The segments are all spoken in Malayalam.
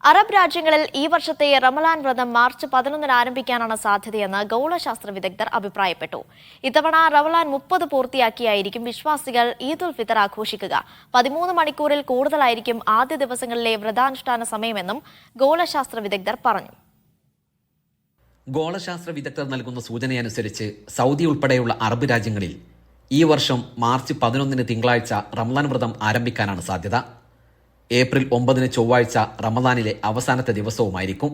അറബ് രാജ്യങ്ങളിൽ ഈ വർഷത്തെ റമലാൻ വ്രതം മാർച്ച് 11 ആരംഭിക്കാനാണ് സാധ്യതയെന്ന് ഗൗളശാസ്ത്ര വിദഗ്ധർ അഭിപ്രായപ്പെട്ടു. ഇത്തവണ റമലാൻ 30 പൂർത്തിയാക്കിയായിരിക്കും വിശ്വാസികൾ ഈദുൽ ഫിത്തർ ആഘോഷിക്കുക. 13 മണിക്കൂറിൽ കൂടുതലായിരിക്കും ആദ്യ ദിവസങ്ങളിലെ വ്രതാനുഷ്ഠാന സമയമെന്നും ഗൗളശാസ്ത്ര വിദഗ്ധർ പറഞ്ഞു. ഗോളശാസ്ത്ര വിദഗ്ധർ നൽകുന്ന സൂചനയനുസരിച്ച് സൗദി ഉൾപ്പെടെയുള്ള അറബ് രാജ്യങ്ങളിൽ ഈ വർഷം മാർച്ച് 11 തിങ്കളാഴ്ച റമലാൻ വ്രതം ആരംഭിക്കാനാണ് സാധ്യത. ഏപ്രിൽ 9 ചൊവ്വാഴ്ച റമലാനിലെ അവസാനത്തെ ദിവസവുമായിരിക്കും.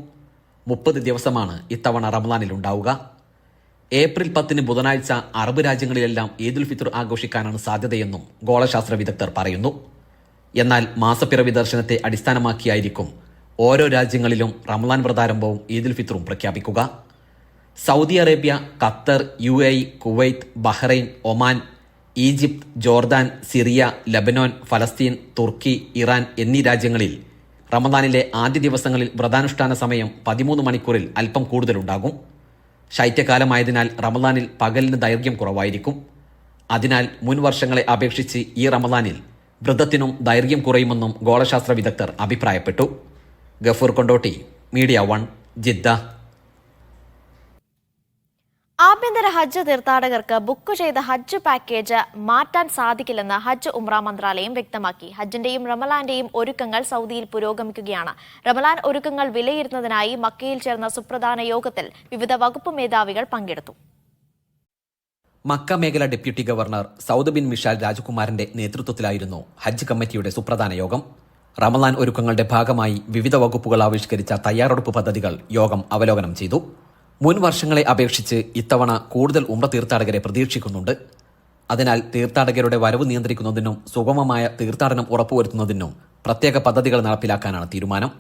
30 ദിവസമാണ് ഇത്തവണ റമലാനിൽ ഉണ്ടാവുക. ഏപ്രിൽ 10 ബുധനാഴ്ച അറബ് രാജ്യങ്ങളിലെല്ലാം ഈദുൽ ഫിത്തർ ആഘോഷിക്കാനാണ് സാധ്യതയെന്നും ഗോളശാസ്ത്ര വിദഗ്ധർ പറയുന്നു. എന്നാൽ മാസപ്പിറവി ദർശനത്തെ അടിസ്ഥാനമാക്കിയായിരിക്കും ഓരോ രാജ്യങ്ങളിലും റമലാൻ വ്രതാരംഭവും ഈദുൽ ഫിത്തറും പ്രഖ്യാപിക്കുക. Saudi Arabia, Qatar, UAE, Kuwait, Bahrain, Oman, Egypt, Jordan, Syria, Lebanon, ഫലസ്തീൻ, തുർക്കി, ഇറാൻ എന്നീ രാജ്യങ്ങളിൽ റമദാനിലെ ആദ്യ ദിവസങ്ങളിൽ വ്രതാനുഷ്ഠാന സമയം 13 മണിക്കൂറിൽ അല്പം കൂടുതലുണ്ടാകും. ശൈത്യകാലമായതിനാൽ റമദാനിൽ പകലിന് ദൈർഘ്യം കുറവായിരിക്കും. അതിനാൽ മുൻ വർഷങ്ങളെ അപേക്ഷിച്ച് ഈ റമദാനിൽ വ്രതത്തിനും ദൈർഘ്യം കുറയുമെന്നും ഗോളശാസ്ത്ര വിദഗ്ധർ അഭിപ്രായപ്പെട്ടു. Gafoor Kondotty, media 1, Jeddah. ആഭ്യന്തര ഹജ്ജ് തീർത്ഥാടകർക്ക് ബുക്ക് ചെയ്ത ഹജ്ജ് പാക്കേജ് മാറ്റാൻ സാധിക്കില്ലെന്ന് ഹജ്ജ് ഉംറ മന്ത്രാലയം വ്യക്തമാക്കി. ഹജ്ജിന്റെയും റമലാന്റെയും ഒരുക്കങ്ങൾ സൗദിയിൽ പുരോഗമിക്കുകയാണ്. റമലാൻ ഒരുക്കങ്ങൾ വിലയിരുത്തുന്നതിനായി മക്കയിൽ ചേർന്ന സുപ്രധാന യോഗത്തിൽ വിവിധ വകുപ്പ് മേധാവികൾ പങ്കെടുത്തു. മക്ക മേഖല deputy governor Saud bin Mishal രാജകുമാരന്റെ നേതൃത്വത്തിലായിരുന്നു ഹജ്ജ് കമ്മിറ്റിയുടെ സുപ്രധാന യോഗം. റമലാൻ ഒരുക്കങ്ങളുടെ ഭാഗമായി വിവിധ വകുപ്പുകൾ ആവിഷ്കരിച്ച തയ്യാറെടുപ്പ് പദ്ധതികൾ യോഗം അവലോകനം ചെയ്തു. മുൻ വർഷങ്ങളെ അപേക്ഷിച്ച് ഇത്തവണ കൂടുതൽ ഉംറ തീർത്ഥാടകരെ പ്രതീക്ഷിക്കുന്നുണ്ട്. അതിനാൽ തീർത്ഥാടകരുടെ വരവ് നിയന്ത്രിക്കുന്നതിനും സുഗമമായ തീർത്ഥാടനം ഉറപ്പുവരുത്തുന്നതിനും പ്രത്യേക പദ്ധതികൾ നടപ്പിലാക്കാനാണ് തീരുമാനം.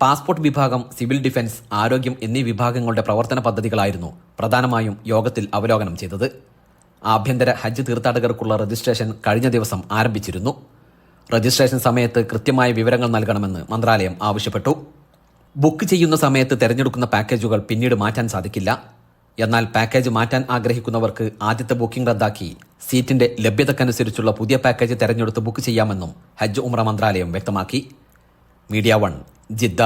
പാസ്പോർട്ട് വിഭാഗം, സിവിൽ ഡിഫൻസ്, ആരോഗ്യം എന്നീ വിഭാഗങ്ങളുടെ പ്രവർത്തന പദ്ധതികളായിരുന്നു പ്രധാനമായും യോഗത്തിൽ അവലോകനം ചെയ്തത്. ആഭ്യന്തര ഹജ്ജ് തീർത്ഥാടകർക്കുള്ള രജിസ്ട്രേഷൻ കഴിഞ്ഞ ദിവസം ആരംഭിച്ചിരുന്നു. രജിസ്ട്രേഷൻ സമയത്ത് കൃത്യമായ വിവരങ്ങൾ നൽകണമെന്ന് മന്ത്രാലയം ആവശ്യപ്പെട്ടു. ബുക്ക് ചെയ്യുന്ന സമയത്ത് തിരഞ്ഞെടുക്കുന്ന പാക്കേജുകൾ പിന്നീട് മാറ്റാൻ സാധിക്കില്ല. എന്നാൽ പാക്കേജ് മാറ്റാൻ ആഗ്രഹിക്കുന്നവർക്ക് ആദ്യത്തെ ബുക്കിംഗ് റദ്ദാക്കി സീറ്റിന്റെ ലഭ്യതക്കനുസരിച്ചുള്ള പുതിയ പാക്കേജ് തിരഞ്ഞെടുത്ത് ബുക്ക് ചെയ്യാമെന്നും ഹജ്ജ് ഉംറ മന്ത്രാലയം വ്യക്തമാക്കി. Media 1, Jeddah.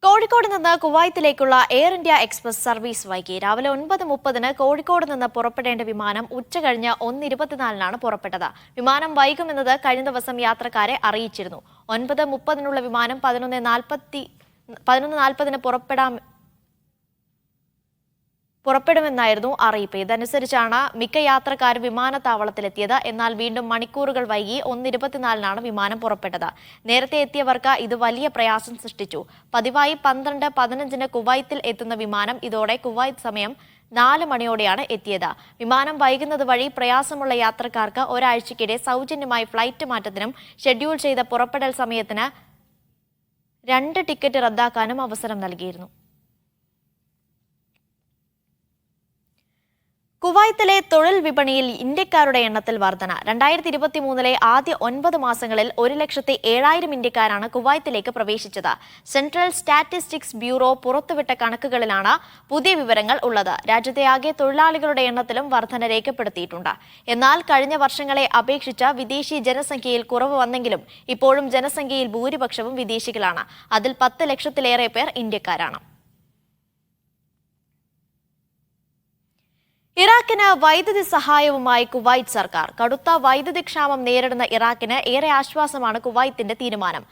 കോഴിക്കോട് നിന്ന് കുവൈത്തിലേക്കുള്ള എയർ ഇന്ത്യ എക്സ്പ്രസ് സർവീസ് വൈകി. രാവിലെ 9:30 കോഴിക്കോട് നിന്ന് പുറപ്പെടേണ്ട വിമാനം ഉച്ചകഴിഞ്ഞ് 1:24 പുറപ്പെട്ടത്. വിമാനം വൈകുമെന്നത് കഴിഞ്ഞ ദിവസം യാത്രക്കാരെ അറിയിച്ചിരുന്നു. 9:30 വിമാനം 11:40 പുറപ്പെടുമെന്നായിരുന്നു അറിയിപ്പ്. ഇതനുസരിച്ചാണ് മിക്ക യാത്രക്കാരും വിമാനത്താവളത്തിലെത്തിയത്. എന്നാൽ വീണ്ടും മണിക്കൂറുകൾ വൈകി 1:24 വിമാനം പുറപ്പെട്ടത്. നേരത്തെ എത്തിയവർക്ക് ഇത് വലിയ പ്രയാസം സൃഷ്ടിച്ചു. പതിവായി 12:15 കുവൈത്തിൽ എത്തുന്ന വിമാനം ഇതോടെ കുവൈത്ത് സമയം 4 മണിയോടെയാണ് എത്തിയത്. വിമാനം വൈകുന്നത് വഴി പ്രയാസമുള്ള യാത്രക്കാർക്ക് ഒരാഴ്ചയ്ക്കിടെ സൗജന്യമായി ഫ്ലൈറ്റ് മാറ്റത്തിനും ഷെഡ്യൂൾ ചെയ്ത പുറപ്പെടൽ സമയത്തിന് 2 ടിക്കറ്റ് റദ്ദാക്കാനും അവസരം നൽകിയിരുന്നു. കുവൈത്തിലെ തൊഴിൽ വിപണിയിൽ ഇന്ത്യക്കാരുടെ എണ്ണത്തിൽ വർധന. 2023 ആദ്യ 9 മാസങ്ങളിൽ 1,07,000 ഇന്ത്യക്കാരാണ് കുവൈത്തിലേക്ക് പ്രവേശിച്ചത്. സെൻട്രൽ സ്റ്റാറ്റിസ്റ്റിക്സ് ബ്യൂറോ പുറത്തുവിട്ട കണക്കുകളിലാണ് പുതിയ വിവരങ്ങൾ ഉള്ളത്. രാജ്യത്തെ ആകെ തൊഴിലാളികളുടെ എണ്ണത്തിലും വർധന രേഖപ്പെടുത്തിയിട്ടുണ്ട്. എന്നാൽ കഴിഞ്ഞ വർഷങ്ങളെ അപേക്ഷിച്ച് വിദേശി ജനസംഖ്യയിൽ കുറവ് വന്നെങ്കിലും ഇപ്പോഴും ജനസംഖ്യയിൽ ഭൂരിപക്ഷവും വിദേശികളാണ്. അതിൽ 10 ലക്ഷത്തിലേറെ പേർ ഇന്ത്യക്കാരാണ്. ഇറാഖിന് വൈദ്യുതി സഹായവുമായി കുവൈറ്റ് സർക്കാർ. കടുത്ത വൈദ്യുതി ക്ഷാമം നേരിടുന്ന ഇറാഖിന് ഏറെ ആശ്വാസമാണ് കുവൈത്തിന്റെ തീരുമാനം.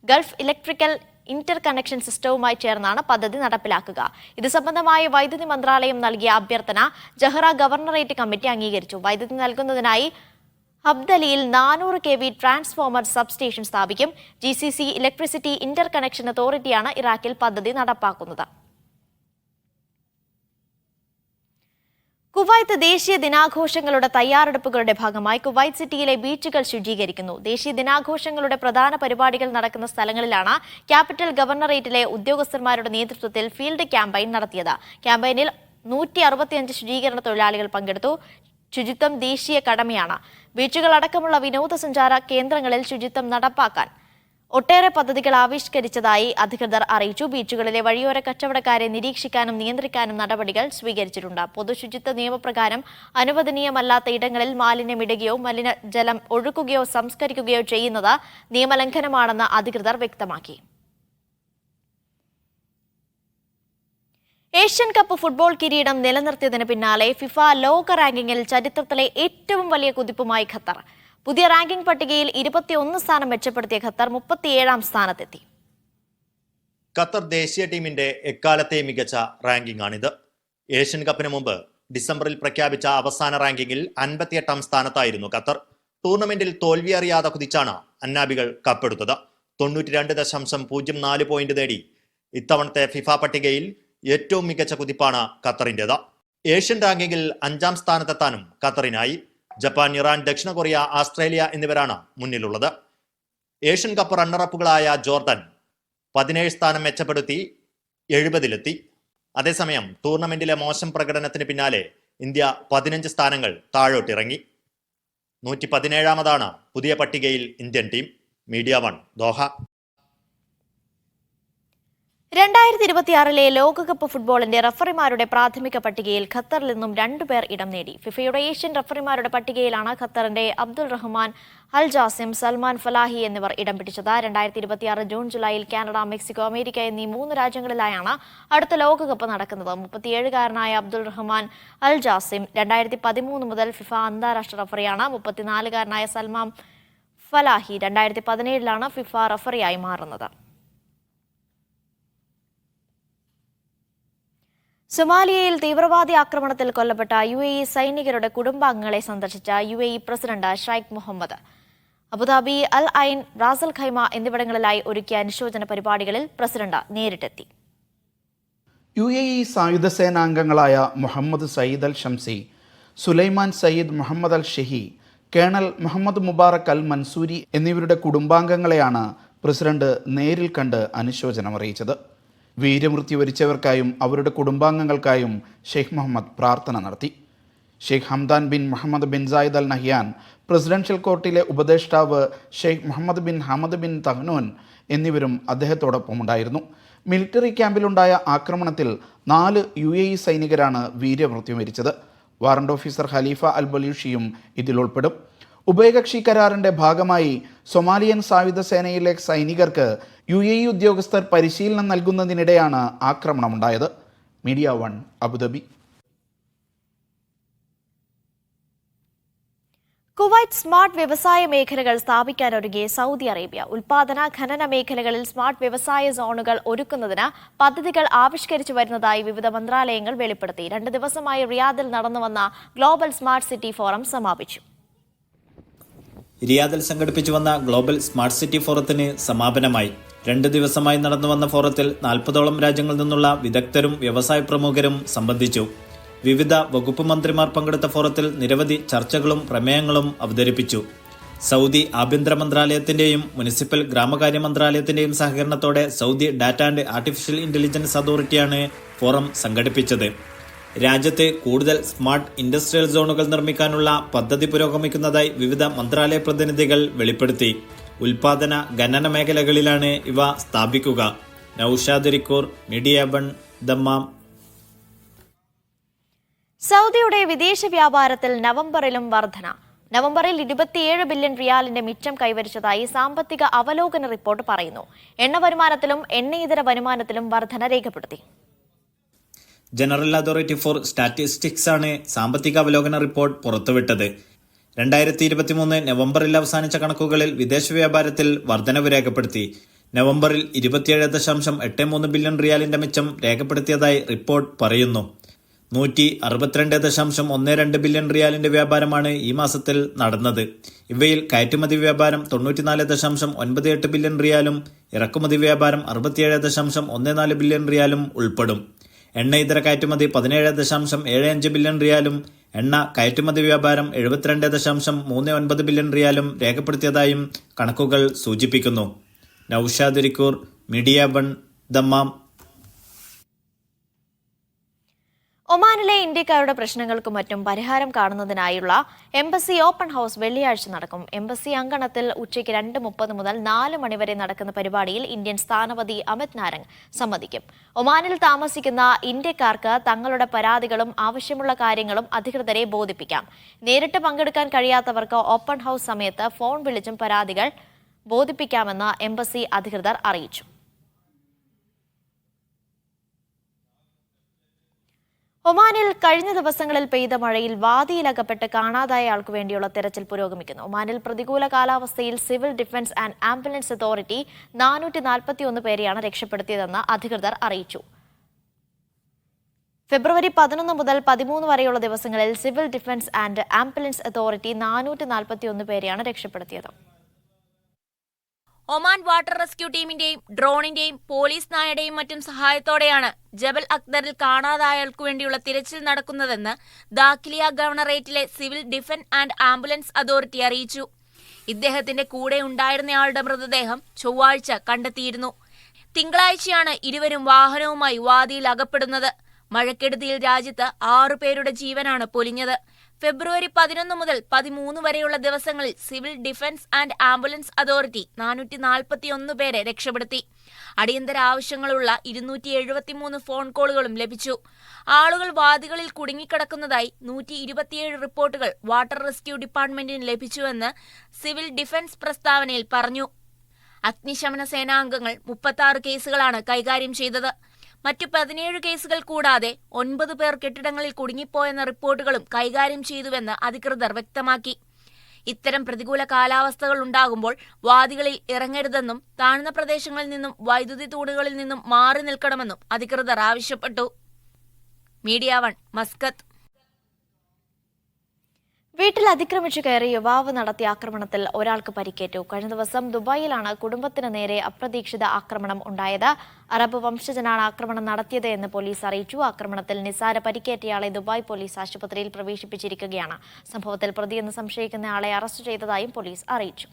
ഗൾഫ് ഇലക്ട്രിക്കൽ ഇന്റർ കണക്ഷൻ സിസ്റ്റവുമായി ചേർന്നാണ് പദ്ധതി നടപ്പിലാക്കുക. ഇത് സംബന്ധമായി വൈദ്യുതി മന്ത്രാലയം നൽകിയ അഭ്യർത്ഥന ജഹ്റ ഗവർണറേറ്റ് കമ്മിറ്റി അംഗീകരിച്ചു. വൈദ്യുതി നൽകുന്നതിനായി ഹബ്ദലിയിൽ 400 kV ട്രാൻസ്ഫോമർ സബ്സ്റ്റേഷൻ സ്ഥാപിക്കും. GCC ഇലക്ട്രിസിറ്റി ഇന്റർ കണക്ഷൻ അതോറിറ്റിയാണ് ഇറാഖിൽ പദ്ധതി നടപ്പാക്കുന്നത്. കുവൈത്ത് ദേശീയ ദിനാഘോഷങ്ങളുടെ തയ്യാറെടുപ്പുകളുടെ ഭാഗമായി കുവൈത്ത് സിറ്റിയിലെ ബീച്ചുകൾ ശുചീകരിക്കുന്നു. ദേശീയ ദിനാഘോഷങ്ങളുടെ പ്രധാന പരിപാടികൾ നടക്കുന്ന സ്ഥലങ്ങളിലാണ് ക്യാപിറ്റൽ ഗവർണറേറ്റിലെ ഉദ്യോഗസ്ഥന്മാരുടെ നേതൃത്വത്തിൽ ഫീൽഡ് ക്യാമ്പയിൻ നടത്തിയത്. ക്യാമ്പയിനിൽ 165 ശുചീകരണ തൊഴിലാളികൾ പങ്കെടുത്തു. ശുചിത്വം ദേശീയ കടമയാണ്. ബീച്ചുകൾ അടക്കമുള്ള വിനോദസഞ്ചാര കേന്ദ്രങ്ങളിൽ ശുചിത്വം നടപ്പാക്കാൻ ഒട്ടേറെ പദ്ധതികൾ ആവിഷ്കരിച്ചതായി അധികൃതർ അറിയിച്ചു. ബീച്ചുകളിലെ വഴിയോര കച്ചവടക്കാരെ നിരീക്ഷിക്കാനും നിയന്ത്രിക്കാനും നടപടികൾ സ്വീകരിച്ചിട്ടുണ്ട്. പൊതുശുചിത്വ നിയമപ്രകാരം അനുവദനീയമല്ലാത്ത ഇടങ്ങളിൽ മാലിന്യമിടുകയോ മലിനജലം ഒഴുക്കുകയോ സംസ്കരിക്കുകയോ ചെയ്യുന്നത് നിയമലംഘനമാണെന്ന് അധികൃതർ വ്യക്തമാക്കി. ഏഷ്യൻ കപ്പ് ഫുട്ബോൾ കിരീടം നിലനിർത്തിയതിന് പിന്നാലെ ഫിഫ ലോക റാങ്കിങ്ങിൽ ചരിത്രത്തിലെ ഏറ്റവും വലിയ കുതിപ്പുമായി ഖത്തർ. പുതിയ റാങ്കിംഗ് പട്ടികയിൽ 21 സ്ഥാനം മെച്ചപ്പെടുത്തിയ ഖത്തർ 37-ാം സ്ഥാനത്തെത്തി. ഖത്തർ ദേശീയ ടീമിന്റെ എക്കാലത്തെ മികച്ച റാങ്കിംഗ് ആണിത്. ഏഷ്യൻ കപ്പിന് മുമ്പ് ഡിസംബറിൽ പ്രഖ്യാപിച്ച അവസാന റാങ്കിങ്ങിൽ 58-ാം സ്ഥാനത്തായിരുന്നു ഖത്തർ. ടൂർണമെന്റിൽ തോൽവി അറിയാതെ കുതിച്ചാണ് അന്നാബികൾ കപ്പെടുത്തത്. 92.04 പോയിന്റ് നേടി ഇത്തവണത്തെ ഫിഫ പട്ടികയിൽ ഏറ്റവും മികച്ച കുതിപ്പാണ് ഖത്തറിൻ്റെത്. ഏഷ്യൻ റാങ്കിങ്ങിൽ 5-ാം സ്ഥാനത്തെത്താനും ഖത്തറിനായി. ജപ്പാൻ, ഇറാൻ, ദക്ഷിണ കൊറിയ, ഓസ്ട്രേലിയ എന്നിവരാണ് മുന്നിലുള്ളത്. ഏഷ്യൻ കപ്പ് റണ്ണറപ്പുകളായ ജോർദൻ 17 സ്ഥാനം മെച്ചപ്പെടുത്തി 70-ലെത്തി. അതേസമയം ടൂർണമെന്റിലെ മോശം പ്രകടനത്തിന് പിന്നാലെ ഇന്ത്യ 15 സ്ഥാനങ്ങൾ താഴോട്ടിറങ്ങി. 117-ാമതാണ് പുതിയ പട്ടികയിൽ ഇന്ത്യൻ ടീം. Media 1, Doha. 2026 ലോകകപ്പ് ഫുട്ബോളിന്റെ റഫറിമാരുടെ പ്രാഥമിക പട്ടികയിൽ ഖത്തറിൽ നിന്നും 2 പേർ ഇടം നേടി. ഫിഫയുടെ ഏഷ്യൻ റഫറിമാരുടെ പട്ടികയിലാണ് ഖത്തറിന്റെ അബ്ദുൾ റഹ്മാൻ അൽ ജാസിം, സൽമാൻ ഫലാഹി എന്നിവർ ഇടം പിടിച്ചത്. 2026 ജൂൺ ജൂലൈയിൽ കാനഡ, മെക്സിക്കോ, അമേരിക്ക എന്നീ 3 രാജ്യങ്ങളിലായാണ് അടുത്ത ലോകകപ്പ് നടക്കുന്നത്. 37-കാരനായ അബ്ദുൾ റഹ്മാൻ അൽ ജാസിം 2013 മുതൽ ഫിഫ അന്താരാഷ്ട്ര റഫറിയാണ്. 34-കാരനായ സൽമാൻ ഫലാഹി 2017-ലാണ് ഫിഫ റഫറിയായി മാറുന്നത്. സൊമാലിയയിൽ തീവ്രവാദി ആക്രമണത്തിൽ കൊല്ലപ്പെട്ട UAE സൈനികരുടെ കുടുംബാംഗങ്ങളെ സന്ദർശിച്ച UAE president Sheikh Mohammed. Abu Dhabi, Al Ain, Ras al Khaimah എന്നിവിടങ്ങളിലായി ഒരുക്കിയ അനുശോചന പരിപാടികളിൽ പ്രസിഡന്റ് നേരിട്ടെത്തി. UAE സായുധ സേനാംഗങ്ങളായ Mohammed Sayed Al Shamsi, Sulaiman Sayed Mohammed Al Shehhi, colonel Mohammed Mubarak Al Mansouri എന്നിവരുടെ കുടുംബാംഗങ്ങളെയാണ് പ്രസിഡന്റ് നേരിൽ കണ്ട് അനുശോചനം അറിയിച്ചത്. വീരമൃത്യു വരിച്ചവർക്കായും അവരുടെ കുടുംബാംഗങ്ങൾക്കായും ഷെയ്ഖ് മുഹമ്മദ് പ്രാർത്ഥന നടത്തി. Sheikh Hamdan bin Mohammed bin Zayed Al Nahyan, presidential കോർട്ടിലെ ഉപദേഷ്ടാവ് Sheikh Mohammed bin Hamad bin Tahnoun എന്നിവരും അദ്ദേഹത്തോടൊപ്പം ഉണ്ടായിരുന്നു. മിലിറ്ററി ക്യാമ്പിലുണ്ടായ ആക്രമണത്തിൽ 4 UAE സൈനികരാണ് വീരമൃത്യു വരിച്ചത്. വാറണ്ട് ഓഫീസർ ഖലീഫ അൽ ബലൂഷിയും ഇതിൽ ഉൾപ്പെടും. ഉഭയകക്ഷി കരാറിന്റെ ഭാഗമായി സൊമാലിയൻ സായുധ സേനയിലെ സൈനികർക്ക് UAE ഉദ്യോഗസ്ഥർ പരിശീലനം നൽകുന്നതിനിടെയാണ് ആക്രമണമുണ്ടായത്. Media 1, Abu Dhabi. കുവൈറ്റ് സ്മാർട്ട് വ്യവസായ മേഖലകൾ സ്ഥാപിക്കാനൊരുങ്ങിയ സൗദി അറേബ്യ. ഉൽപാദന, ഖനന മേഖലകളിൽ സ്മാർട്ട് വ്യവസായ സോണുകൾ ഒരുക്കുന്നതിന് പദ്ധതികൾ ആവിഷ്കരിച്ചു വരുന്നതായി വിവിധ മന്ത്രാലയങ്ങൾ വെളിപ്പെടുത്തി. 2 ദിവസമായി റിയാദിൽ നടന്നുവന്ന ഗ്ലോബൽ സ്മാർട്ട് സിറ്റി ഫോറം സമാപിച്ചു. റിയാദിൽ സംഘടിപ്പിച്ചു വന്ന ഗ്ലോബൽ സ്മാർട്ട് സിറ്റി ഫോറത്തിന് സമാപനമായി. 2 ദിവസമായി നടന്നുവന്ന ഫോറത്തിൽ 40ഓളം രാജ്യങ്ങളിൽ നിന്നുള്ള വിദഗ്ധരും വ്യവസായ പ്രമുഖരും സംബന്ധിച്ചു. വിവിധ വകുപ്പ് മന്ത്രിമാർ പങ്കെടുത്ത ഫോറത്തിൽ നിരവധി ചർച്ചകളും പ്രമേയങ്ങളും അവതരിപ്പിച്ചു. സൗദി ആഭ്യന്തര മന്ത്രാലയത്തിന്റെയും മുനിസിപ്പൽ ഗ്രാമകാര്യ മന്ത്രാലയത്തിന്റെയും സഹകരണത്തോടെ Saudi data and artificial intelligence അതോറിറ്റിയാണ് ഫോറം സംഘടിപ്പിച്ചത്. രാജ്യത്ത് കൂടുതൽ സ്മാർട്ട് ഇൻഡസ്ട്രിയൽ സോണുകൾ നിർമ്മിക്കാനുള്ള പദ്ധതി പുരോഗമിക്കുന്നതായി വിവിധ മന്ത്രാലയ പ്രതിനിധികൾ വെളിപ്പെടുത്തി. ഉൽപാദന, ഖനന മേഖലകളിലാണ് ഇവ സ്ഥാപിക്കുക. Naushad റിക്കൂർ, media 1, Dammam. സൗദിയുടെ വിദേശ വ്യാപാരത്തിൽ നവംബറിലും വർധന. നവംബറിൽ 27 ബില്യൺ റിയാലിന്റെ മിച്ചം കൈവരിച്ചതായി സാമ്പത്തിക അവലോകന റിപ്പോർട്ട് പറയുന്നു. എണ്ണ വരുമാനത്തിലും എണ്ണയിതര വരുമാനത്തിലും വർധന രേഖപ്പെടുത്തി. ജനറൽ അതോറിറ്റി ഫോർ സ്റ്റാറ്റിസ്റ്റിക്സ് ആണ് സാമ്പത്തിക അവലോകന റിപ്പോർട്ട് പുറത്തുവിട്ടത്. 2023 നവംബറിൽ അവസാനിച്ച കണക്കുകളിൽ വിദേശ വ്യാപാരത്തിൽ വർധനവ് രേഖപ്പെടുത്തി. നവംബറിൽ 27.83 ബില്യൺ റിയാലിന്റെ മിച്ചം രേഖപ്പെടുത്തിയതായി റിപ്പോർട്ട് പറയുന്നു. 162.12 ബില്യൺ റിയാലിന്റെ വ്യാപാരമാണ് ഈ മാസത്തിൽ നടന്നത്. ഇവയിൽ കയറ്റുമതി വ്യാപാരം 94.98 ബില്യൺ റിയാലും ഇറക്കുമതി വ്യാപാരം 67.14 ബില്യൺ റിയാലും ഉൾപ്പെടും. എണ്ണ ഇതര കയറ്റുമതി 17.75 ബില്യൺ റിയാലും എണ്ണ കയറ്റുമതി വ്യാപാരം 72.39 ബില്യൺ റിയാലും രേഖപ്പെടുത്തിയതായും കണക്കുകൾ സൂചിപ്പിക്കുന്നു. Naushad റിക്കൂർ, media 1, Dammam. ഒമാനിലെ ഇന്ത്യക്കാരുടെ പ്രശ്നങ്ങൾക്കും മറ്റും പരിഹാരം കാണുന്നതിനായുള്ള എംബസി ഓപ്പൺ ഹൌസ് വെള്ളിയാഴ്ച നടക്കും. എംബസി അങ്കണത്തിൽ ഉച്ചയ്ക്ക് 2:30 മുതൽ 4 മണിവരെ നടക്കുന്ന പരിപാടിയിൽ ഇന്ത്യൻ സ്ഥാനപതി അമിത് നാരംഗ് സംവദിക്കും. ഒമാനിൽ താമസിക്കുന്ന ഇന്ത്യക്കാർക്ക് തങ്ങളുടെ പരാതികളും ആവശ്യമുള്ള കാര്യങ്ങളും അധികൃതരെ ബോധിപ്പിക്കാം. നേരിട്ട് പങ്കെടുക്കാൻ കഴിയാത്തവർക്ക് ഓപ്പൺ ഹൌസ് സമയത്ത് ഫോൺ വിളിച്ചും പരാതികൾ ബോധിപ്പിക്കാമെന്ന് എംബസി അധികൃതർ അറിയിച്ചു. ഒമാനിൽ കഴിഞ്ഞ ദിവസങ്ങളിൽ പെയ്ത മഴയിൽ വാദിയിലകപ്പെട്ട് കാണാതായ ആൾക്കു വേണ്ടിയുള്ള തെരച്ചിൽ പുരോഗമിക്കുന്നു. ഒമാനിൽ പ്രതികൂല കാലാവസ്ഥയിൽ civil defence and ambulance authority 441 പേരെയാണ് രക്ഷപ്പെടുത്തിയതെന്ന് അധികൃതർ അറിയിച്ചു. ഫെബ്രുവരി 11 മുതൽ 13 വരെയുള്ള ദിവസങ്ങളിൽ civil defence and ambulance authority 441 പേരെയാണ് രക്ഷപ്പെടുത്തിയത്. ഒമാൻ വാട്ടർ റെസ്ക്യൂ ടീമിന്റെയും ഡ്രോണിന്റെയും പോലീസ് നായയുടെയും മറ്റും സഹായത്തോടെയാണ് ജബൽ അക്ദറിൽ കാണാതായയാൾക്കു വേണ്ടിയുള്ള തിരച്ചിൽ നടക്കുന്നതെന്ന് ദാഖിലിയ ഗവർണറേറ്റിലെ civil defence and ambulance authority അറിയിച്ചു. ഇദ്ദേഹത്തിന്റെ കൂടെ ഉണ്ടായിരുന്നയാളുടെ മൃതദേഹം ചൊവ്വാഴ്ച കണ്ടെത്തിയിരുന്നു. തിങ്കളാഴ്ചയാണ് ഇരുവരും വാഹനവുമായി വാദിയിൽ അകപ്പെടുന്നത്. മഴക്കെടുതിയിൽ രാജ്യത്ത് 6 പേരുടെ ജീവനാണ് പൊലിഞ്ഞത്. ഫെബ്രുവരി 11 മുതൽ 13 വരെയുള്ള ദിവസങ്ങളിൽ civil defence and ambulance authority 441 പേരെ രക്ഷപ്പെടുത്തി. അടിയന്തര ആവശ്യങ്ങളുള്ള 273 ഫോൺ കോളുകളും ലഭിച്ചു. ആളുകൾ വാദികളിൽ കുടുങ്ങിക്കിടക്കുന്നതായി 127 റിപ്പോർട്ടുകൾ വാട്ടർ റെസ്ക്യൂ ഡിപ്പാർട്ട്മെന്റിന് ലഭിച്ചുവെന്ന് സിവിൽ ഡിഫൻസ് പ്രസ്താവനയിൽ പറഞ്ഞു. അഗ്നിശമന സേനാംഗങ്ങൾ 36 കേസുകളാണ് കൈകാര്യം ചെയ്തത്. മറ്റു 17 കേസുകൾ കൂടാതെ 9 പേർ കെട്ടിടങ്ങളിൽ കുടുങ്ങിപ്പോയെന്ന റിപ്പോർട്ടുകളും കൈകാര്യം ചെയ്തുവെന്ന് അധികൃതർ വ്യക്തമാക്കി. ഇത്തരം പ്രതികൂല കാലാവസ്ഥകൾ ഉണ്ടാകുമ്പോൾ വാദികളിൽ ഇറങ്ങരുതെന്നും താഴ്ന്ന പ്രദേശങ്ങളിൽ നിന്നും വൈദ്യുതി തൂണുകളിൽ നിന്നും മാറി നിൽക്കണമെന്നും അധികൃതർ ആവശ്യപ്പെട്ടു. Media 1 Muscat. വീട്ടിൽ അതിക്രമിച്ചു കയറി യുവാവ് നടത്തിയ ആക്രമണത്തിൽ ഒരാൾക്ക് പരിക്കേറ്റു. കഴിഞ്ഞ ദിവസം ദുബായിലാണ് കുടുംബത്തിന് നേരെ അപ്രതീക്ഷിത ആക്രമണം ഉണ്ടായത്. അറബ് വംശജനാണ് ആക്രമണം നടത്തിയത് എന്ന് പോലീസ് അറിയിച്ചു. ആക്രമണത്തിൽ നിസാര പരിക്കേറ്റയാളെ ദുബായ് പോലീസ് ആശുപത്രിയിൽ പ്രവേശിപ്പിച്ചിരിക്കുകയാണ്. സംഭവത്തിൽ പ്രതിയെന്ന് സംശയിക്കുന്ന ആളെ അറസ്റ്റ് ചെയ്തതായും പോലീസ് അറിയിച്ചു.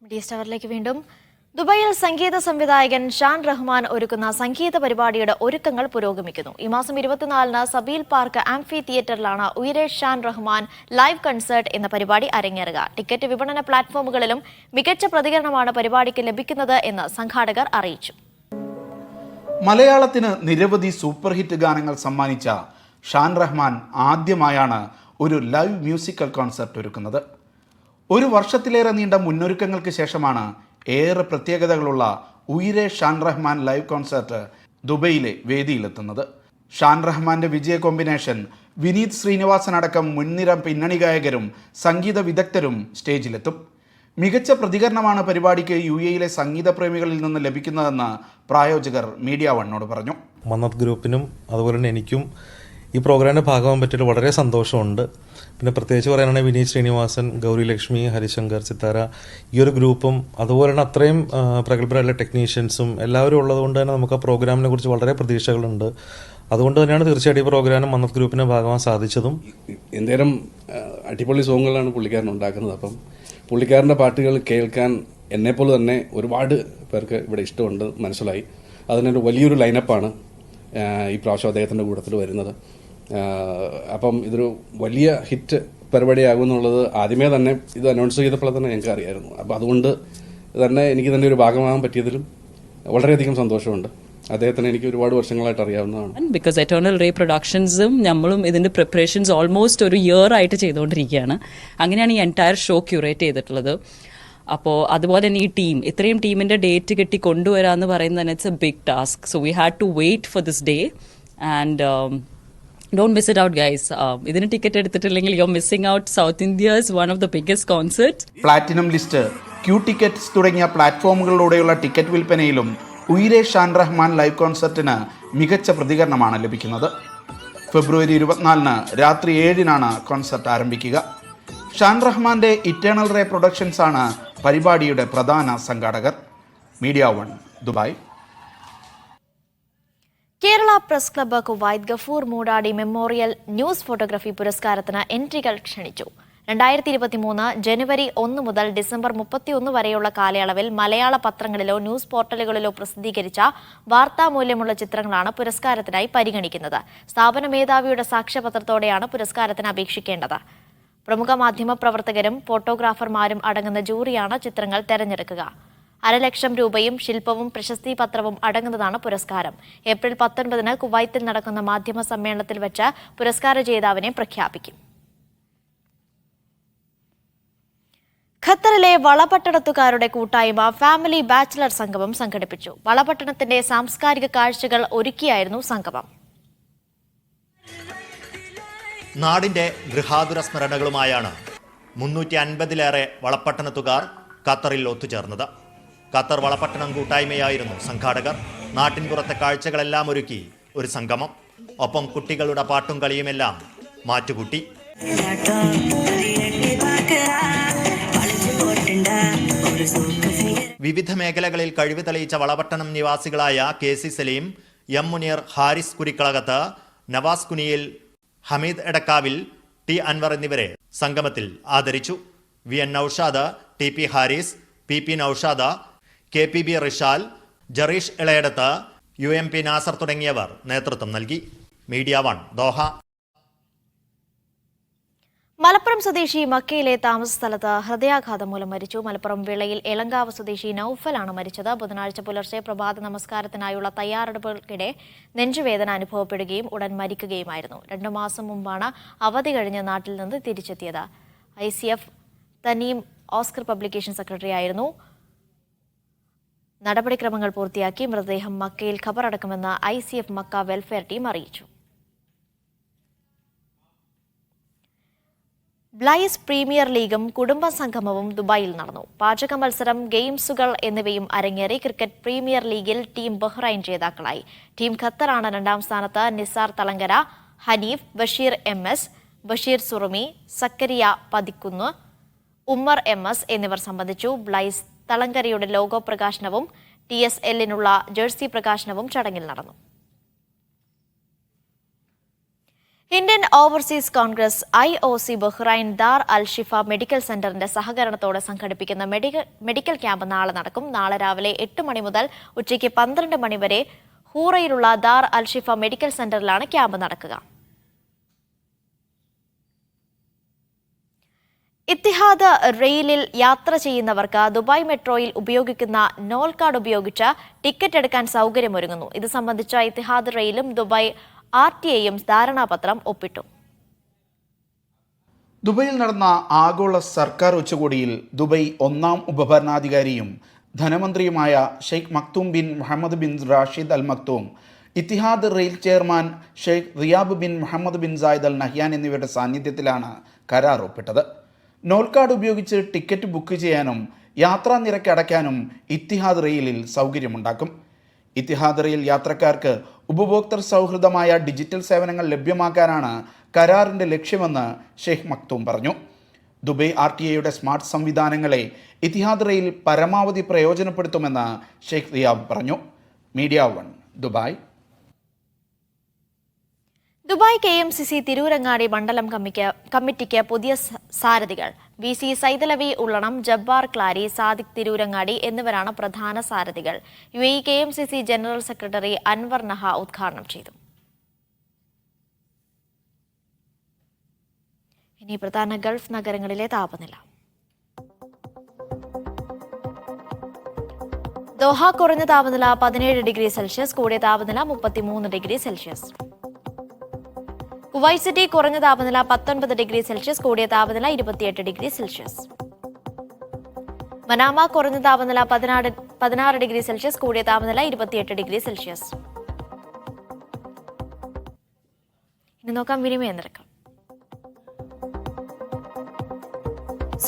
മീഡിയ സ്റ്റാറിലേക്ക് വീണ്ടും. ദുബായിൽ സംഗീത സംവിധായകൻ ഷാൻ റഹ്മാൻ ഒരുക്കുന്ന സംഗീത പരിപാടിയുടെ ഒരുക്കങ്ങൾ പുരോഗമിക്കുന്നു. ഈ മാസം 24-ന് സബീൽ പാർക്ക് ആംഫി തിയേറ്ററിലാണ് ഉയരെ ഷാൻ റഹ്മാൻ ലൈവ് കൺസേർട്ട് എന്ന പരിപാടി അരങ്ങേറുക. ടിക്കറ്റ് വിപണന പ്ലാറ്റ്ഫോമുകളിലും മികച്ച പ്രതികരണമാണ് പരിപാടിക്ക് ലഭിക്കുന്നത് എന്ന് സംഘാടകർ അറിയിച്ചു. മലയാളത്തിന് നിരവധി സൂപ്പർ ഹിറ്റ് ഗാനങ്ങൾ സമ്മാനിച്ച ഷാൻ റഹ്മാൻ ആദ്യമായാണ് ഒരു ലൈവ് മ്യൂസിക്കൽ കോൺസെർട്ട് ഒരുക്കുന്നത്. 1 വർഷത്തിലേറെ നീണ്ട മുന്നൊരുക്കങ്ങൾക്ക് ശേഷമാണ് ഏറെ പ്രത്യേകതകളുള്ള ഉയരെ ഷാൻ റഹ്മാൻ ലൈവ് കോൺസെർട്ട് ദുബൈയിലെ വേദിയിലെത്തുന്നത്. ഷാൻ റഹ്മാന്റെ വിജയ കോമ്പിനേഷൻ വിനീത് ശ്രീനിവാസൻ അടക്കം മുൻനിര പിന്നണി ഗായകരും സംഗീത വിദഗ്ധരും സ്റ്റേജിലെത്തും. മികച്ച പ്രതികരണമാണ് പരിപാടിക്ക് UAE സംഗീത പ്രേമികളിൽ നിന്ന് ലഭിക്കുന്നതെന്ന് പ്രായോജകർ മീഡിയ 1 പറഞ്ഞു. മന്നത്ത് ഗ്രൂപ്പിനും അതുപോലെ തന്നെ എനിക്കും ഈ പ്രോഗ്രാമിൻ്റെ ഭാഗമാകാൻ പറ്റിയിട്ട് വളരെ സന്തോഷമുണ്ട്. പിന്നെ പ്രത്യേകിച്ച് പറയാനാണെങ്കിൽ വിനീത് ശ്രീനിവാസൻ, ഗൗരി ലക്ഷ്മി, ഹരിശങ്കർ, സിത്താര, ഈ ഒരു ഗ്രൂപ്പും അതുപോലെ തന്നെ അത്രയും പ്രഗത്ഭരായ ടെക്നീഷ്യൻസും എല്ലാവരും ഉള്ളതുകൊണ്ട് തന്നെ നമുക്ക് ആ പ്രോഗ്രാമിനെ കുറിച്ച് വളരെ പ്രതീക്ഷകളുണ്ട്. അതുകൊണ്ട് തന്നെയാണ് തീർച്ചയായിട്ടും ഈ പ്രോഗ്രാം മന്നത്ത് ഗ്രൂപ്പിൻ്റെ ഭാഗമാകാൻ സാധിച്ചതും. എന്തേരം അടിപൊളി സോങ്ങുകളാണ് പുള്ളിക്കാരൻ ഉണ്ടാക്കുന്നത്. അപ്പം പുള്ളിക്കാരൻ്റെ പാട്ടുകൾ കേൾക്കാൻ എന്നെപ്പോലെ തന്നെ ഒരുപാട് പേർക്ക് ഇവിടെ ഇഷ്ടമുണ്ട് മനസ്സിലായി. അതിനൊരു വലിയൊരു ലൈനപ്പാണ് ഈ പ്രാവശ്യം അദ്ദേഹത്തിൻ്റെ കൂട്ടത്തിൽ വരുന്നത്. അപ്പം ഇതൊരു വലിയ ഹിറ്റ് പരിപാടിയാകുമെന്നുള്ളത് ആദ്യമേ തന്നെ ഇത് അനൗൺസ് ചെയ്തപ്പോൾ തന്നെ ഞങ്ങൾക്ക് അറിയായിരുന്നു. അപ്പോൾ അതുകൊണ്ട് തന്നെ എനിക്ക് തന്നെ ഒരു ഭാഗമാകാൻ പറ്റിയതിലും വളരെയധികം സന്തോഷമുണ്ട്. അദ്ദേഹത്തിന് എനിക്ക് ഒരുപാട് വർഷങ്ങളായിട്ട് അറിയാവുന്നതാണ്. ബിക്കോസ് എറ്റേണൽ റേ പ്രൊഡക്ഷൻസും നമ്മളും ഇതിൻ്റെ പ്രിപ്പറേഷൻസ് ഓൾമോസ്റ്റ് ഒരു ഇയർ ആയിട്ട് ചെയ്തുകൊണ്ടിരിക്കുകയാണ്. അങ്ങനെയാണ് ഈ എൻറ്റയർ ഷോ ക്യൂറേറ്റ് ചെയ്തിട്ടുള്ളത്. അപ്പോൾ അതുപോലെ തന്നെ ഈ ഇത്രയും ടീമിൻ്റെ ഡേറ്റ് കിട്ടി കൊണ്ടുവരാമെന്ന് പറയുന്നത് തന്നെ it's a big task. So we had to wait for this day and don't miss it out guys. ഇതിന് ടിക്കറ്റ് എടുത്തിട്ടില്ലെങ്കിൽ you are missing out south India's one of the biggest concert. Platinum list, Q tickets തുടങ്ങിയ പ്ലാറ്റ്ഫോമുകളിലൂടെയുള്ള ടിക്കറ്റ് വിൽപ്പനയിലും ഉയരെ ഷാൻ റഹ്മാൻ ലൈവ് കോൺസെർട്ടിന് മികച്ച പ്രതികരണമാണ് ലഭിക്കുന്നത്. ഫെബ്രുവരി 24-ന് രാത്രി 7-നാണ് കോൺസെർട്ട് ആരംഭിക്കുക. ഷാൻ റഹ്മാന്റെ ഇറ്റേണൽ റേ പ്രൊഡക്ഷൻസ് ആണ് പരിപാടിയുടെ പ്രധാന സംഘാടകർ. Media 1 Dubai. Kerala press club Kuwait Gafoor Moodadi memorial news photography പുരസ്കാരത്തിന് എൻട്രികൾ ക്ഷണിച്ചു. 2023 ജനുവരി 1 മുതൽ ഡിസംബർ 31 വരെയുള്ള കാലയളവിൽ മലയാള പത്രങ്ങളിലോ ന്യൂസ് പോർട്ടലുകളിലോ പ്രസിദ്ധീകരിച്ച വാർത്താമൂല്യമുള്ള ചിത്രങ്ങളാണ് പുരസ്കാരത്തിനായി പരിഗണിക്കുന്നത്. സ്ഥാപന മേധാവിയുടെ സാക്ഷ്യപത്രത്തോടെയാണ് പുരസ്കാരത്തിന് അപേക്ഷിക്കേണ്ടത്. പ്രമുഖ മാധ്യമ പ്രവർത്തകരും ഫോട്ടോഗ്രാഫർമാരും അടങ്ങുന്ന ജൂറിയാണ് ചിത്രങ്ങൾ തെരഞ്ഞെടുക്കുക. 500,000 രൂപയും ശില്പവും പ്രശസ്തി പത്രവും അടങ്ങുന്നതാണ് പുരസ്കാരം. ഏപ്രിൽ 19 കുവൈത്തിൽ നടക്കുന്ന മാധ്യമ സമ്മേളനത്തിൽ വെച്ച് പുരസ്കാര ജേതാവിനെ പ്രഖ്യാപിക്കും. ഖത്തറിലെ വളപട്ടണത്തുകാരുടെ കൂട്ടായ്മ ഫാമിലി ബാച്ചിലർ സംഗമം സംഘടിപ്പിച്ചു. വളപട്ടണത്തിന്റെ സാംസ്കാരിക കാഴ്ചകൾ ഒരുക്കിയായിരുന്നു സംഗമം. നാടിന്റെ ഗൃഹാതുര സ്മരണകളുമായാണ് 350-ലേറെ വളപട്ടണത്തുകാർ ഖത്തറിൽ ഒത്തുചേർന്നത്. ഖത്തർ വളപട്ടണം കൂട്ടായ്മയായിരുന്നു സംഘാടകർ. നാട്ടിൻപുറത്തെ കാഴ്ചകളെല്ലാം ഒരുക്കി ഒരു സംഗമം. ഒപ്പം കുട്ടികളുടെ പാട്ടും കളിയുമെല്ലാം മാറ്റുകൂട്ടി. വിവിധ മേഖലകളിൽ കഴിവ് തെളിയിച്ച Valapattanam നിവാസികളായ KC Saleem, M Muneer, Haris Kurikkalakath, Nawaz Kuniyil, Hameed എടക്കാവിൽ, T Anwar എന്നിവരെ സംഗമത്തിൽ ആദരിച്ചു. VN Naushad, TP Haris, PP Naushad, KPB Rishal, Jareesh Elayadath, UMP Nasar തുടങ്ങിയവർ നേതൃത്വം നൽകി. Media 1 Doha. മലപ്പുറം സ്വദേശി മക്കയിലെ താമസ സ്ഥലത്ത് ഹൃദയാഘാതം മൂലം മരിച്ചു. മലപ്പുറം വിളയിൽ എളങ്കാവ് സ്വദേശി നൌഫലാണ് മരിച്ചത്. ബുധനാഴ്ച പുലർച്ചെ പ്രഭാത നമസ്കാരത്തിനായുള്ള തയ്യാറെടുപ്പുകൾക്കിടെ നെഞ്ചുവേദന അനുഭവപ്പെടുകയും ഉടൻ മരിക്കുകയുമായിരുന്നു. 2 മാസം മുമ്പാണ് അവധി കഴിഞ്ഞ് നാട്ടിൽ നിന്ന് തിരിച്ചെത്തിയത്. ICF തനീം ഓസ്കർ പബ്ലിക്കേഷൻ സെക്രട്ടറി ആയിരുന്നു. നടപടിക്രമങ്ങൾ പൂർത്തിയാക്കി മൃതദേഹം മക്കയിൽ ഖബറടക്കുമെന്ന് ICF മക്ക വെൽഫെയർ ടീം അറിയിച്ചു. ബ്ലൈസ് പ്രീമിയർ ലീഗും കുടുംബ സംഗമവും ദുബായിൽ നടന്നു. പാചക മത്സരം, ഗെയിംസുകൾ എന്നിവയും അരങ്ങേറി. ക്രിക്കറ്റ് പ്രീമിയർ ലീഗിൽ ടീം ബഹ്റൈൻ ജേതാക്കളായി. ടീം ഖത്തറാണ് 2ാം സ്ഥാനത്ത്. നിസാർ തളങ്കര, ഹനീഫ്, ബഷീർ MS, ബഷീർ സുറുമി, സക്കരിയ പതിക്കുന്ന്, ഉമ്മർ MS എന്നിവർ സംബന്ധിച്ചു. ബ്ലൈസ് തളങ്കരയുടെ ലോഗോ പ്രകാശനവും TSLനുള്ള ജേഴ്സി പ്രകാശനവും ചടങ്ങിൽ നടന്നു. Indian overseas Congress IOC Bahrain Dar Al Shifa medical സെന്ററിന്റെ സഹകരണത്തോടെ സംഘടിപ്പിക്കുന്ന മെഡിക്കൽ ക്യാമ്പ് നാളെ നടക്കും. നാളെ രാവിലെ 8 മണി മുതൽ ഉച്ചയ്ക്ക് 12 മണി വരെ ഹൂറയിലുള്ള Dar Al Shifa medical സെന്ററിലാണ് camp നടക്കുക. ഇത്തിഹാദ് റെയിലിൽ യാത്ര ചെയ്യുന്നവർക്ക് ദുബായ് മെട്രോയിൽ ഉപയോഗിക്കുന്ന നോൾ കാർഡ് ഉപയോഗിച്ച് ടിക്കറ്റ് എടുക്കാൻ സൗകര്യമൊരുങ്ങുന്നു. ഇത് സംബന്ധിച്ച ഇത്തിഹാദ് റെയിലും ദുബായ് RTA ധാരണാപത്രം ഒപ്പിട്ടു. ദുബൈയിൽ നടന്ന ആഗോള സർക്കാർ ഉച്ചകോടിയിൽ ദുബൈ 1ാം ഉപഭരണാധികാരിയും ധനമന്ത്രിയുമായ Sheikh Maktoum bin Mohammed bin Rashid Al Maktoum, Etihad rail chairman Sheikh Riyab bin Mohammed bin Zayed Al Nahyan എന്നിവരുടെ സാന്നിധ്യത്തിലാണ് കരാർ ഒപ്പിട്ടത്. നോൾ കാർഡ് ഉപയോഗിച്ച് ടിക്കറ്റ് ബുക്ക് ചെയ്യാനും യാത്രാ നിരക്ക് അടയ്ക്കാനും ഇത്തിഹാദ് റെയിലിൽ സൗകര്യമുണ്ടാക്കും. ഇത്തിഹാദ് റെയിൽ യാത്രക്കാർക്ക് ഉപഭോക്തൃ സൗഹൃദമായ ഡിജിറ്റൽ സേവനങ്ങൾ ലഭ്യമാക്കാനാണ് കരാറിൻ്റെ ലക്ഷ്യമെന്ന് ഷെയ്ഖ് മക്തൂം പറഞ്ഞു. ദുബൈ RTA സ്മാർട്ട് സംവിധാനങ്ങളെ ഇത്തിഹാദ് റെയിൽ പരമാവധി പ്രയോജനപ്പെടുത്തുമെന്ന് ഷെയ്ഖ് റിയാബ് പറഞ്ഞു. Media 1 Dubai. Dubai KMCC Tirurangadi മണ്ഡലം കമ്മിറ്റിക്ക് പുതിയ സാരഥികൾ. VC സൈദലവി ഉള്ളണം, ജബ്ബാർ ക്ലാരി, സാദിഖ് തിരൂരങ്ങാടി എന്നിവരാണ് പ്രധാന സാരഥികൾ. UAE KMCC general secretary Anwar Naha ഉദ്ഘാടനം ചെയ്തു. ഇനി പ്രധാന ഗൾഫ് നഗരങ്ങളിലെ താപനില. ദോഹ കുറഞ്ഞ താപനില 17 ഡിഗ്രി സെൽഷ്യസ്, കൂടിയ താപനില 33 ഡിഗ്രി സെൽഷ്യസ്. കുവൈറ്റ് സിറ്റി കുറഞ്ഞ താപനില 19 ഡിഗ്രി സെൽഷ്യസ്, കൂടിയ താപനില 28 ഡിഗ്രി സെൽഷ്യസ്. മനാമ കുറഞ്ഞ താപനില 16 ഡിഗ്രി സെൽഷ്യസ്, കൂടിയ താപനില 28 ഡിഗ്രി സെൽഷ്യസ്. ഇനി നോക്കാം വിനിമയ നിരക്ക്.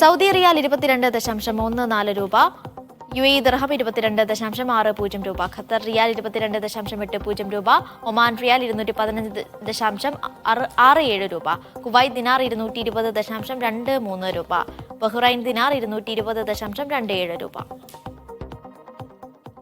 സൗദി റിയാൽ 22.14 രൂപ, UAE ദിർഹം 22.60 രൂപ, ഖത്തർ റിയാൽ 22.80 രൂപ, ഒമാൻ റിയാൽ 215.67 രൂപ, കുവൈറ്റ് ദിനാർ 220.23 രൂപ, ബഹ്റൈൻ ദിനാർ 220.27 രൂപ.